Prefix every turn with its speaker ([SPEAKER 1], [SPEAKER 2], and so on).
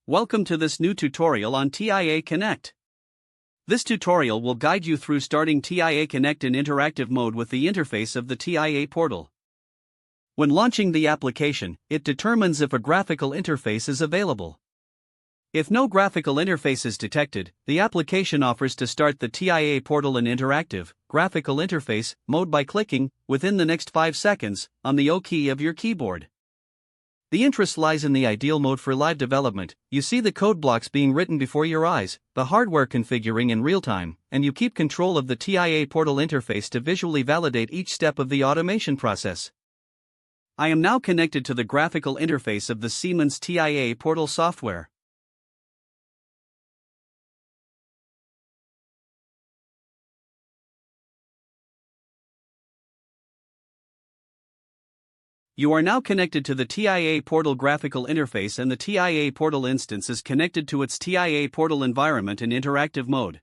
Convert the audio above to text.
[SPEAKER 1] Welcome to this new tutorial on TIAConnect. This tutorial will guide you through starting TIAConnect in interactive mode with the interface of the TIAPortal. When launching the application, it determines if a graphical interface is available. If no graphical interface is detected, the application offers to start the TIAPortal in interactive, graphical interface mode by clicking, within the next 5 seconds, on the O key of your keyboard. The interest lies in the ideal mode for live development. You see the code blocks being written before your eyes, the hardware configuring in real time, and you keep control of the TIAPortal interface to visually validate each step of the automation process. I am now connected to the graphical interface of the Siemens TIAPortal software. You are now connected to the TIAPortal graphical interface, and the TIAPortal instance is connected to its TIAPortal environment in interactive mode.